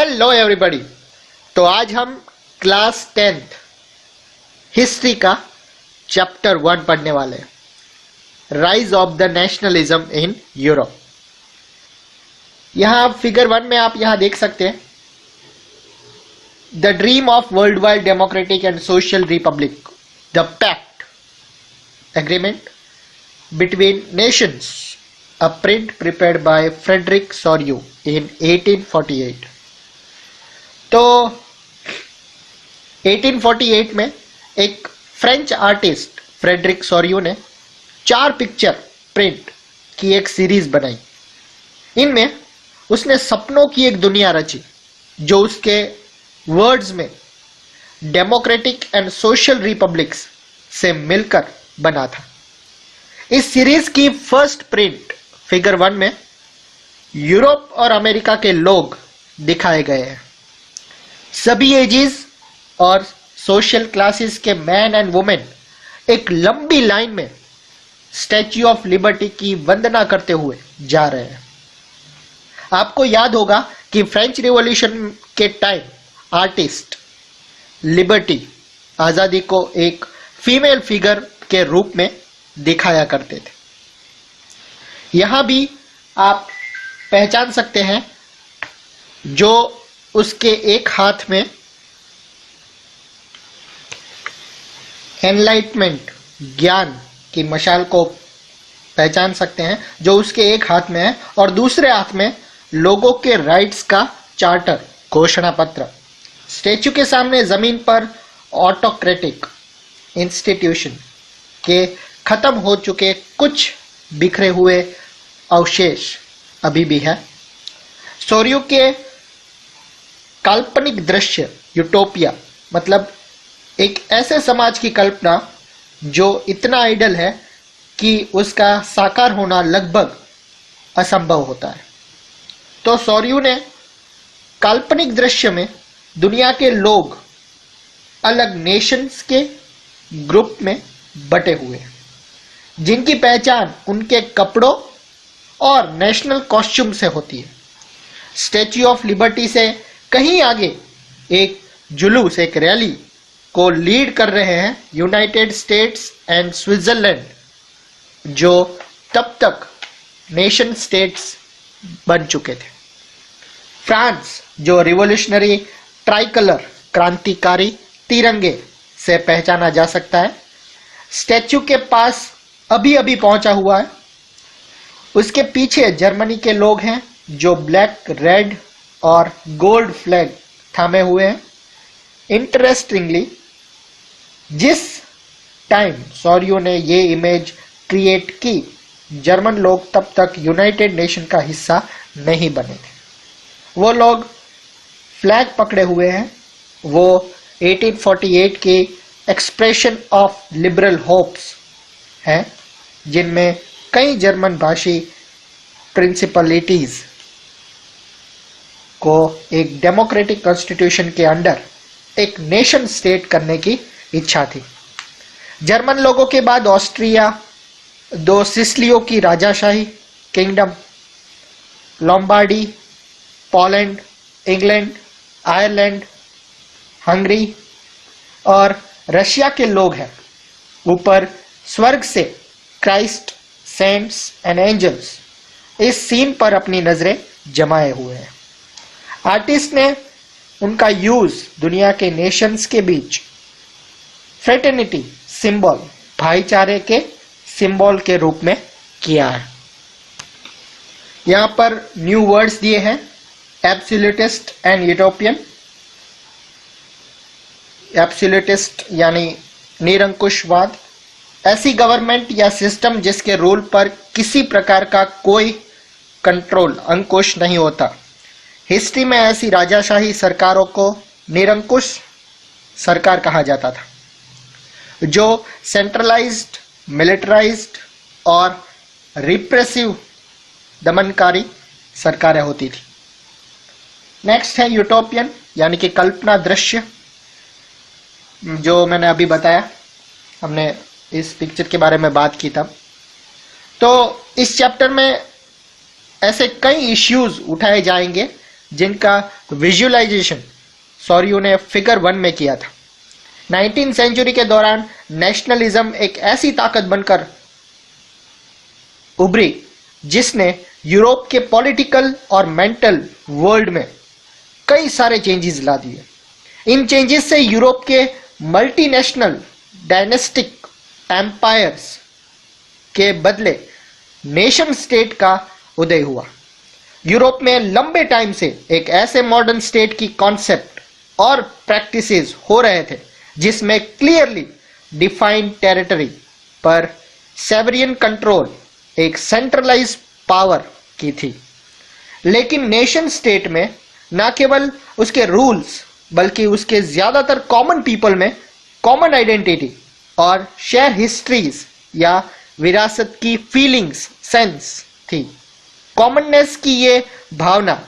Hello everybody. तो आज हम क्लास 10th हिस्ट्री का चैप्टर 1 पढ़ने वाले हैं, rise of the nationalism in Europe. यहां फिगर 1 में आप यहां देख सकते हैं, the dream of world wide democratic and social republic, the pact agreement between nations, a print prepared by Frederick Sorio in 1848। तो 1848 में एक फ्रेंच आर्टिस्ट फ्रेडरिक सोरियो ने 4 पिक्चर प्रिंट की एक सीरीज बनाई। इनमें उसने सपनों की एक दुनिया रची जो उसके वर्ड्स में डेमोक्रेटिक एंड सोशल रिपब्लिक्स से मिलकर बना था। इस सीरीज की फर्स्ट प्रिंट फिगर 1 में यूरोप और अमेरिका के लोग दिखाए गए हैं। सभी एजेस और सोशल क्लासेस के मैन एंड वुमेन एक लंबी लाइन में स्टैच्यू ऑफ लिबर्टी की वंदना करते हुए जा रहे हैं। आपको याद होगा कि फ्रेंच रिवॉल्यूशन के टाइम आर्टिस्ट लिबर्टी, आजादी को एक फीमेल फिगर के रूप में दिखाया करते थे। यहां भी आप पहचान सकते हैं जो उसके एक हाथ में एनलाइटमेंट, ज्ञान की मशाल को पहचान सकते हैं जो उसके एक हाथ में है, और दूसरे हाथ में लोगों के राइट्स का चार्टर, घोषणा पत्र। स्टैच्यू के सामने जमीन पर ऑटोक्रेटिक इंस्टीट्यूशन के खत्म हो चुके कुछ बिखरे हुए अवशेष अभी भी है। सोरियो के काल्पनिक दृश्य यूटोपिया, मतलब एक ऐसे समाज की कल्पना जो इतना आइडल है कि उसका साकार होना लगभग असंभव होता है। तो सोरियो ने काल्पनिक दृश्य में दुनिया के लोग अलग नेशंस के ग्रुप में बटे हुए हैं, जिनकी पहचान उनके कपड़ों और नेशनल कॉस्ट्यूम से होती है। स्टैच्यू ऑफ लिबर्टी से कहीं आगे एक जुलूस, एक रैली को लीड कर रहे हैं यूनाइटेड स्टेट्स एंड स्विट्जरलैंड, जो तब तक नेशन स्टेट्स बन चुके थे। फ्रांस, जो रिवॉल्यूशनरी ट्राइकलर, क्रांतिकारी तिरंगे से पहचाना जा सकता है, स्टैच्यू के पास अभी अभी पहुंचा हुआ है। उसके पीछे जर्मनी के लोग हैं जो ब्लैक, रेड और गोल्ड फ्लैग थामे हुए हैं। इंटरेस्टिंगली, जिस टाइम सोरियो ने ये इमेज क्रिएट की, जर्मन लोग तब तक यूनाइटेड नेशन का हिस्सा नहीं बने थे। वो लोग फ्लैग पकड़े हुए हैं। वो 1848 की एक्सप्रेशन ऑफ लिबरल होप्स हैं, जिनमें कई जर्मन भाषी प्रिंसिपलिटीज को एक डेमोक्रेटिक कॉन्स्टिट्यूशन के अंडर एक नेशन स्टेट करने की इच्छा थी। जर्मन लोगों के बाद ऑस्ट्रिया, 2 सिसिलियों की राजाशाही kingdom, Lombardy, Poland, England, Ireland, Hungary और रशिया के लोग हैं। ऊपर स्वर्ग से क्राइस्ट, सेंट्स एंड एंजल्स इस सीन पर अपनी नजरें जमाए हुए हैं। आर्टिस्ट ने उनका यूज दुनिया के नेशंस के बीच फ्रेटर्निटी सिंबल, भाईचारे के सिंबल के रूप में किया है। यहां पर न्यू वर्ड्स दिए हैं, एब्सोल्यूटिस्ट एंड यूटोपियन। एब्सोल्यूटिस्ट यानी निरंकुशवाद, ऐसी गवर्नमेंट या सिस्टम जिसके रूल पर किसी प्रकार का कोई कंट्रोल, अंकुश नहीं होता। हिस्ट्री में ऐसी राजाशाही सरकारों को निरंकुश सरकार कहा जाता था, जो सेंट्रलाइज्ड, मिलिटराइज्ड और रिप्रेसिव, दमनकारी सरकारें होती थी। नेक्स्ट है यूटोपियन, यानी कि कल्पना दृश्य, जो मैंने अभी बताया, हमने इस पिक्चर के बारे में बात की तब। तो इस चैप्टर में ऐसे कई इश्यूज उठाए जाएंगे जिनका विजुअलाइजेशन सॉरियो ने फिगर 1 में किया था। 19वीं सेंचुरी के दौरान नेशनलिज्म एक ऐसी ताकत बनकर उभरी जिसने यूरोप के पॉलिटिकल और मेंटल वर्ल्ड में कई सारे चेंजेस ला दिए। इन चेंजेस से यूरोप के मल्टीनेशनल डायनेस्टिक एम्पायर्स के बदले नेशन स्टेट का उदय हुआ। यूरोप में लंबे टाइम से एक ऐसे मॉडर्न स्टेट की कॉन्सेप्ट और प्रैक्टिसेस हो रहे थे जिसमें क्लियरली डिफाइंड टेरिटरी पर सेवरियन कंट्रोल एक सेंट्रलाइज पावर की थी। लेकिन नेशन स्टेट में न केवल उसके रूल्स बल्कि उसके ज्यादातर कॉमन पीपल में कॉमन आइडेंटिटी और शेयर हिस्ट्रीज या विरासत की फीलिंग्स सेंस थी। कॉमननेस की ये भावना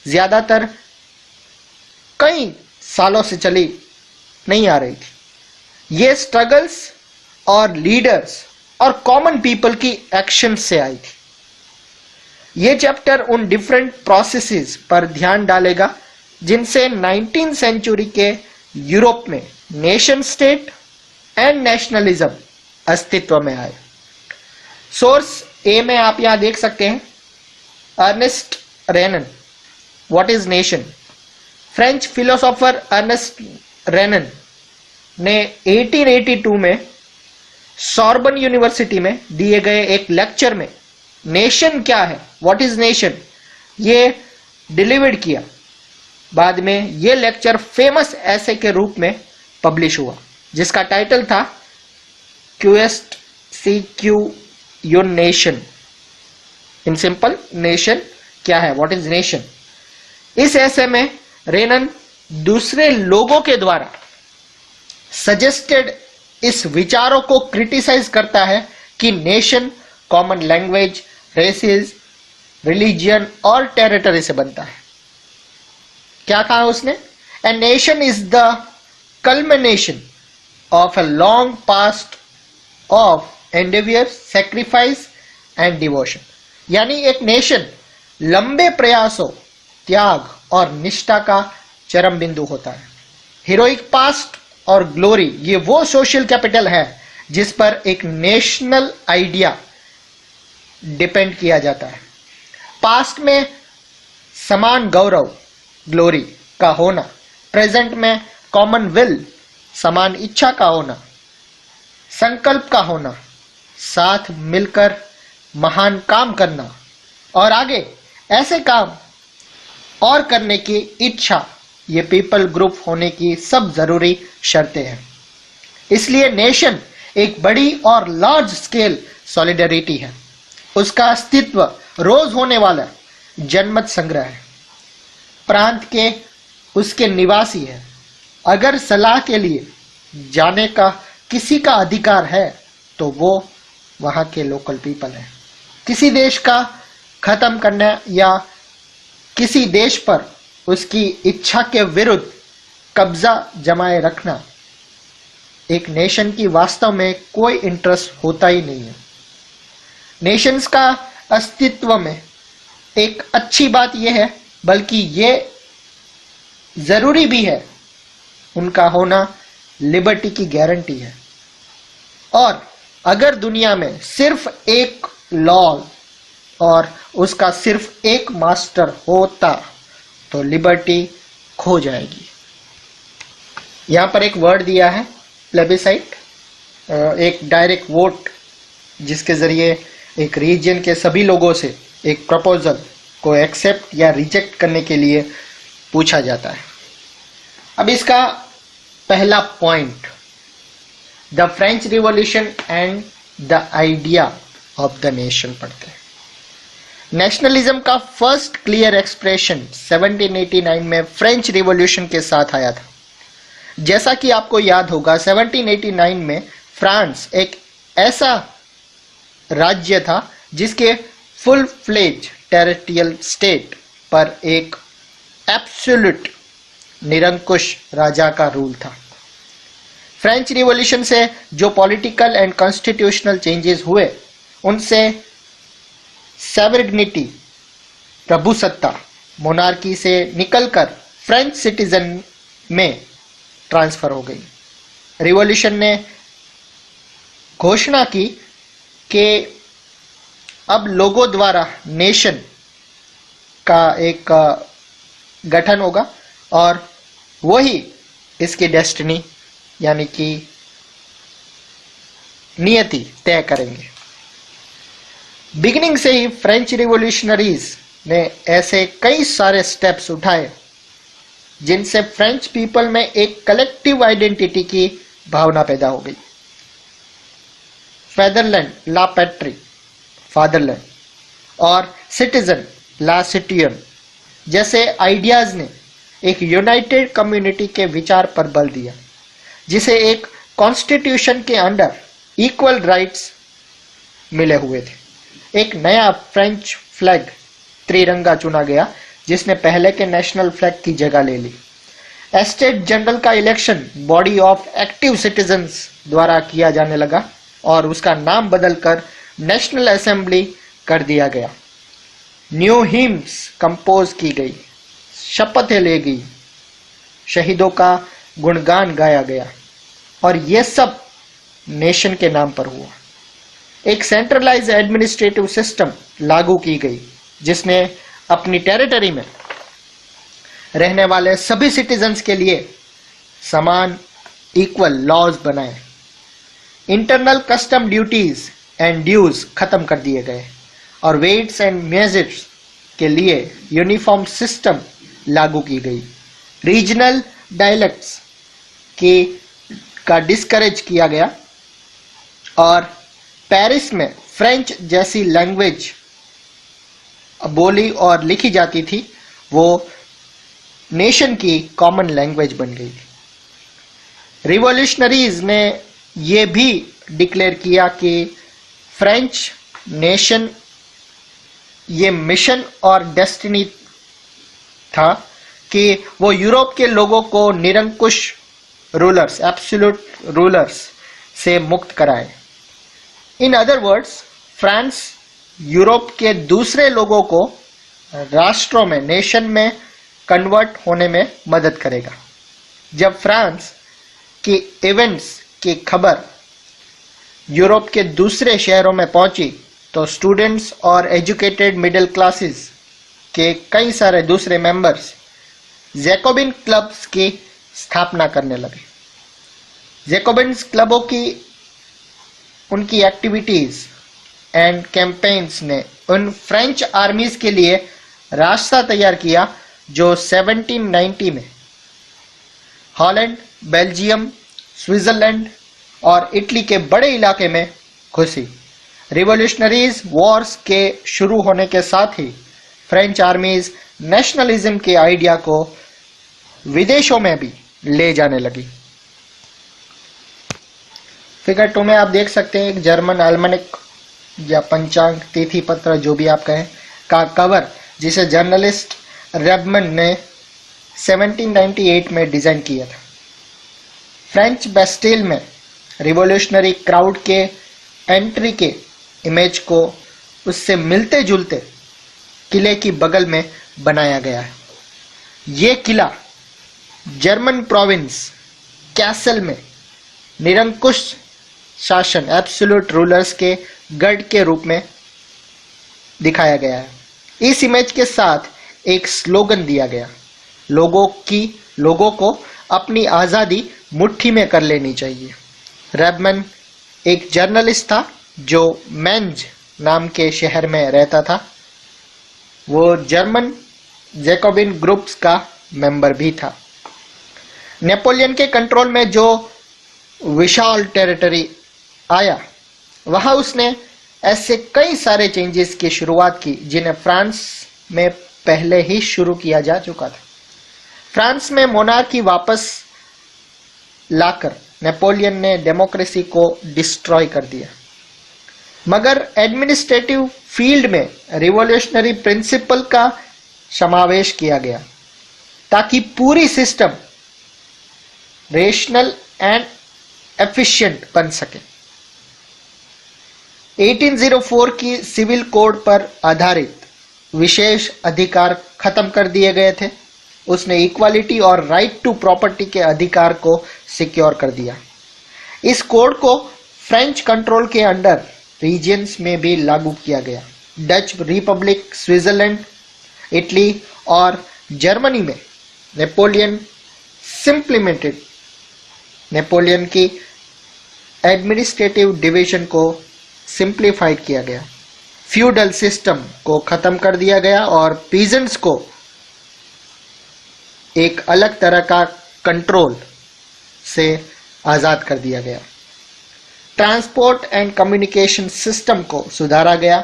ज्यादातर कई सालों से चली नहीं आ रही थी। ये स्ट्रगल्स और लीडर्स और कॉमन पीपल की एक्शन से आई थी। ये चैप्टर उन डिफरेंट प्रोसेसेस पर ध्यान डालेगा जिनसे 19वीं सेंचुरी के यूरोप में नेशन स्टेट एंड नेशनलिज्म अस्तित्व में आए। सोर्स ए में आप यहां देख सकते हैं, Ernest Renan, what is nation. French philosopher Ernest Renan ने 1882 में सॉर्बन यूनिवर्सिटी में दिए गए एक लेक्चर में नेशन क्या है, व्हाट इज नेशन, ये डिलीवर्ड किया। बाद में ये लेक्चर फेमस ऐसे के रूप में पब्लिश हुआ जिसका टाइटल था क्यूएस्ट सी क्यू योर नेशन। इन सिंपल, नेशन क्या है, व्हाट इज नेशन। इस ऐसे में रेनन दूसरे लोगों के द्वारा सजेस्टेड इस विचारों को क्रिटिसाइज करता है कि nation common language, races, religion और टेरिटरी से बनता है। क्या कहा उसने? A nation is the culmination of a long past of endeavour, sacrifice and devotion. यानी एक नेशन लंबे प्रयासों, त्याग और निष्ठा का चरम बिंदु होता है। हीरोइक पास्ट और ग्लोरी ये वो सोशल कैपिटल है जिस पर एक नेशनल आइडिया डिपेंड किया जाता है। पास्ट में समान गौरव, ग्लोरी का होना, प्रेजेंट में कॉमन विल, समान इच्छा का होना, संकल्प का होना, साथ मिलकर महान काम करना और आगे ऐसे काम और करने की इच्छा, ये पीपल ग्रुप होने की सब जरूरी शर्तें हैं। इसलिए नेशन एक बड़ी और लार्ज स्केल सॉलिडरिटी है। उसका अस्तित्व रोज होने वाला जनमत संग्रह है। प्रांत के उसके निवासी है। अगर सलाह के लिए जाने का किसी का अधिकार है तो वो वहां के लोकल पीपल है। किसी देश का खत्म करना या किसी देश पर उसकी इच्छा के विरुद्ध कब्जा जमाए रखना एक नेशन की वास्तव में कोई इंटरेस्ट होता ही नहीं है। नेशंस का अस्तित्व में एक अच्छी बात यह है, बल्कि ये जरूरी भी है, उनका होना लिबर्टी की गारंटी है। और अगर दुनिया में सिर्फ एक लॉ और उसका सिर्फ एक मास्टर होता तो लिबर्टी खो जाएगी। यहां पर एक वर्ड दिया है प्लेबिसाइट, एक डायरेक्ट वोट जिसके जरिए एक रीजन के सभी लोगों से एक प्रपोजल को एक्सेप्ट या रिजेक्ट करने के लिए पूछा जाता है। अब इसका पहला point, the French revolution and the idea of the nation पढ़ते हैं। नेशनलिज्म का फर्स्ट क्लियर एक्सप्रेशन 1789 में फ्रेंच रिवॉल्यूशन के साथ आया था। जैसा कि आपको याद होगा 1789 में फ्रांस एक ऐसा राज्य था जिसके फुल फ्लेज टेरिटोरियल स्टेट पर एक एब्सोल्यूट निरंकुश राजा का रूल था। फ्रेंच रिवॉल्यूशन से जो पॉलिटिकल एंड कॉन्स्टिट्यूशनल चेंजेस हुए उनसे सॉवरेनिटी, प्रभुसत्ता मोनार्की से निकलकर फ्रेंच सिटीजन में ट्रांसफर हो गई। रिवॉल्यूशन ने घोषणा की कि अब लोगों द्वारा नेशन का एक गठन होगा और वही इसकी डेस्टिनी यानी कि नियति तय करेंगे। बिगिनिंग से ही फ्रेंच रिवॉल्यूशनरीज ने ऐसे कई सारे स्टेप्स उठाए जिनसे फ्रेंच पीपल में एक कलेक्टिव आइडेंटिटी की भावना पैदा हो गई। फेदरलैंड ला पैट्री फादरलैंड और सिटीजन ला सिटियन जैसे आइडियाज ने एक यूनाइटेड कम्युनिटी के विचार पर बल दिया, जिसे एक कॉन्स्टिट्यूशन के अंडर इक्वल राइट्स मिले हुए थे। एक नया फ्रेंच फ्लैग त्रिरंगा चुना गया जिसने पहले के नेशनल फ्लैग की जगह ले ली। एस्टेट जनरल का election body of active citizens द्वारा किया जाने लगा और उसका नाम बदलकर नेशनल असेंबली कर दिया गया। न्यू हिम्स कंपोज की गई, शपथें ले गई, शहीदों का गुणगान गाया गया और यह सब नेशन के नाम पर हुआ। एक सेंट्रलाइज एडमिनिस्ट्रेटिव सिस्टम लागू की गई जिसने अपनी टेरिटरी में रहने वाले सभी सिटीजन्स के लिए समान इक्वल लॉज बनाए। Internal custom duties and dues खत्म कर दिए गए और वेट्स एंड मेजर्स के लिए यूनिफॉर्म सिस्टम लागू की गई। रीजनल डायलेक्ट्स का डिस्करेज किया गया और पेरिस में फ्रेंच जैसी लैंग्वेज बोली और लिखी जाती थी वो नेशन की कॉमन लैंग्वेज बन गई थी। रिवॉल्यूशनरीज ने यह भी डिक्लेयर किया कि फ्रेंच नेशन ये मिशन और डेस्टिनी था कि वो यूरोप के लोगों को निरंकुश रूलर्स एब्सोल्यूट रूलर्स से मुक्त कराए। In other words, France Europe के दूसरे लोगों को राष्ट्रों में नेशन में कन्वर्ट होने में मदद करेगा। जब फ्रांस की इवेंट्स की खबर यूरोप के दूसरे शहरों में पहुंची तो स्टूडेंट्स और एजुकेटेड मिडिल क्लासेस के कई सारे दूसरे मेंबर्स जैकोबिन क्लब्स की स्थापना करने लगे। जैकोबिन क्लबों की उनकी एक्टिविटीज एंड कैंपेन्स ने उन फ्रेंच आर्मीज के लिए रास्ता तैयार किया जो 1790 में हॉलैंड, बेल्जियम, स्विट्जरलैंड और इटली के बड़े इलाके में घुसी। रिवॉल्यूशनरीज वॉर्स के शुरू होने के साथ ही फ्रेंच आर्मीज नेशनलिज्म के आइडिया को विदेशों में भी ले जाने लगी। फिगर 2 में आप देख सकते हैं एक जर्मन एल्मेनिक या पंचांग, तिथि पत्र जो भी आप कहें, का कवर जिसे जर्नलिस्ट रेबमन ने 1798 में डिजाइन किया था। फ्रेंच बेस्टिल में रिवॉल्यूशनरी क्राउड के एंट्री के इमेज को उससे मिलते जुलते किले की बगल में बनाया गया है। ये किला जर्मन प्रोविंस कैसल में निरंकुश शासन एब्सोल्यूट रूलर्स के गढ़ के रूप में दिखाया गया है। इस इमेज के साथ एक स्लोगन दिया गया, लोगों को अपनी आज़ादी मुट्ठी में कर लेनी चाहिए। रेबमन एक जर्नलिस्ट था जो मेंज नाम के शहर में रहता था। वो जर्मन जैकोबिन ग्रुप्स का मेंबर भी था। नेपोलियन के कंट्रोल में जो विशाल टेरिटरी आया वहां उसने ऐसे कई सारे चेंजेस की शुरुआत की जिन्हें फ्रांस में पहले ही शुरू किया जा चुका था। फ्रांस में मोनार्की वापस लाकर नेपोलियन ने डेमोक्रेसी को डिस्ट्रॉय कर दिया, मगर एडमिनिस्ट्रेटिव फील्ड में रिवॉल्यूशनरी प्रिंसिपल का समावेश किया गया ताकि पूरी सिस्टम रेशनल एंड एफिशिएंट बन सके। 1804 की सिविल कोड पर आधारित विशेष अधिकार खत्म कर दिए गए थे। उसने इक्वालिटी और राइट टू प्रॉपर्टी के अधिकार को सिक्योर कर दिया। इस कोड को फ्रेंच कंट्रोल के अंडर रीजन्स में भी लागू किया गया। डच रिपब्लिक, स्विट्जरलैंड, इटली और जर्मनी में नेपोलियन की एडमिनिस्ट्रेटिव डिवीजन को सिंप्लीफाइड किया गया। फ्यूडल सिस्टम को खत्म कर दिया गया और पीजेंट्स को एक अलग तरह का कंट्रोल से आजाद कर दिया गया। ट्रांसपोर्ट एंड कम्युनिकेशन सिस्टम को सुधारा गया।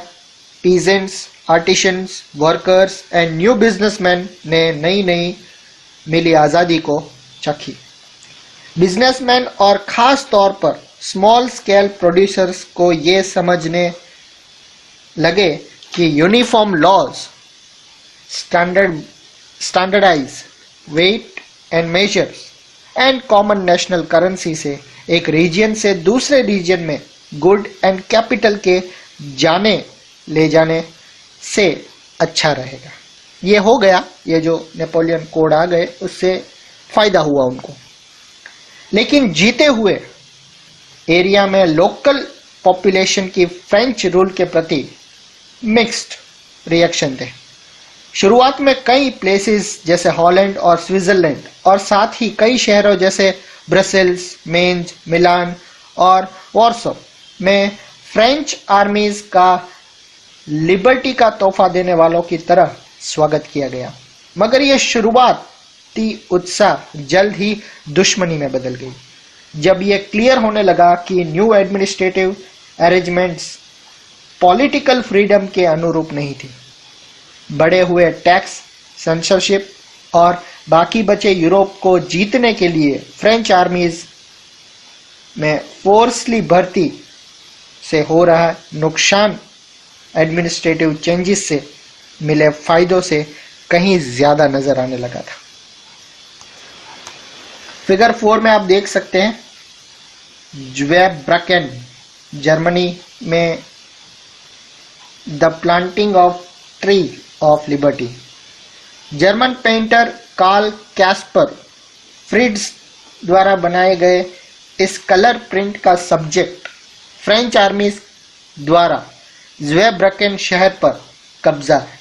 Peasants, artisans, workers and new businessman ने नई नई मिली आज़ादी को चखी। बिजनेसमैन और ख़ास तौर पर स्मॉल स्केल प्रोड्यूसर्स को ये समझने लगे कि uniform laws, standardize weight and measures and common national currency से एक रीजन से दूसरे रीजन में गुड एंड कैपिटल के ले जाने से अच्छा रहेगा। ये हो गया, ये जो नेपोलियन कोड आ गए उससे फायदा हुआ उनको। लेकिन जीते हुए एरिया में लोकल पॉपुलेशन की फ्रेंच रूल के प्रति मिक्स्ड रिएक्शन थे। शुरुआत में कई प्लेसेस जैसे हॉलैंड और स्विट्जरलैंड और साथ ही कई शहरों जैसे ब्रसेल्स, मेंज, मिलान और वॉर्सो में फ्रेंच आर्मीज का लिबर्टी का तोहफा देने वालों की तरह स्वागत किया गया। मगर यह शुरुआती उत्साह जल्द ही दुश्मनी में बदल गई जब यह क्लियर होने लगा कि new administrative arrangements political freedom के अनुरूप नहीं थी। बढ़े हुए टैक्स, सेंसरशिप और बाकी बचे यूरोप को जीतने के लिए फ्रेंच आर्मीज में फोर्सली भर्ती से हो रहा नुकसान एडमिनिस्ट्रेटिव चेंजेस से मिले फायदों से कहीं ज्यादा नजर आने लगा था। फिगर 4 में आप देख सकते हैं ज़्वेब्रकेन, जर्मनी में the planting of tree of liberty. German painter Karl Kaspar Fritz द्वारा बनाए गए इस कलर प्रिंट का सब्जेक्ट फ्रेंच आर्मी द्वारा ज़्वेब्रकेन शहर पर कब्जा है।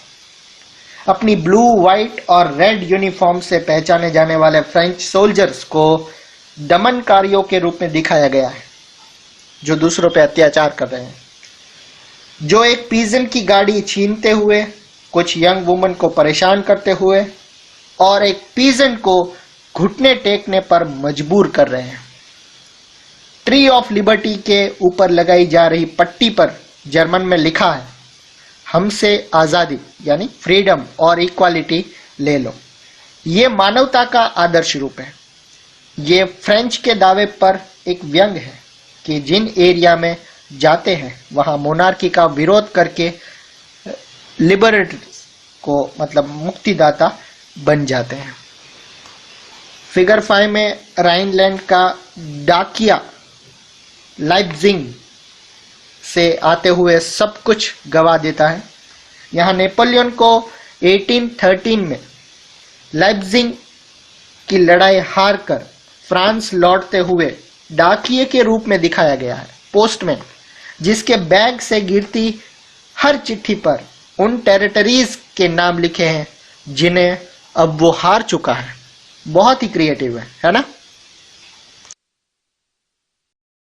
अपनी ब्लू, व्हाइट और रेड यूनिफॉर्म से पहचाने जाने वाले फ्रेंच सोल्जर्स को दमनकारियों के रूप में दिखाया गया है जो दूसरों पर अत्याचार कर रहे हैं, जो एक पीजन की गाड़ी छीनते हुए, कुछ यंग वुमन को परेशान करते हुए और एक पीजन को घुटने टेकने पर मजबूर कर रहे हैं। ट्री ऑफ लिबर्टी के ऊपर लगाई जा रही पट्टी पर जर्मन में लिखा है, हमसे आज़ादी यानी फ्रीडम और इक्वालिटी ले लो। ये मानवता का आदर्श रूप है। ये फ्रेंच के दावे पर एक व्यंग है कि जिन एरिया में जाते हैं वहां मोनार्की का विरोध करके लिबरेटर्स को मतलब मुक्तिदाता बन जाते हैं। फिगर 5 में राइनलैंड का डाकिया लाइप्जिग से आते हुए सब कुछ गवा देता है। यहाँ नेपोलियन को 1813 में लाइप्जिग की लड़ाई हार कर फ्रांस लौटते हुए डाकिये के रूप में दिखाया गया है। पोस्टमैन जिसके बैग से गिरती हर चिट्ठी पर उन टेरिटरीज के नाम लिखे हैं जिन्हें अब वो हार चुका है। बहुत ही क्रिएटिव है ना।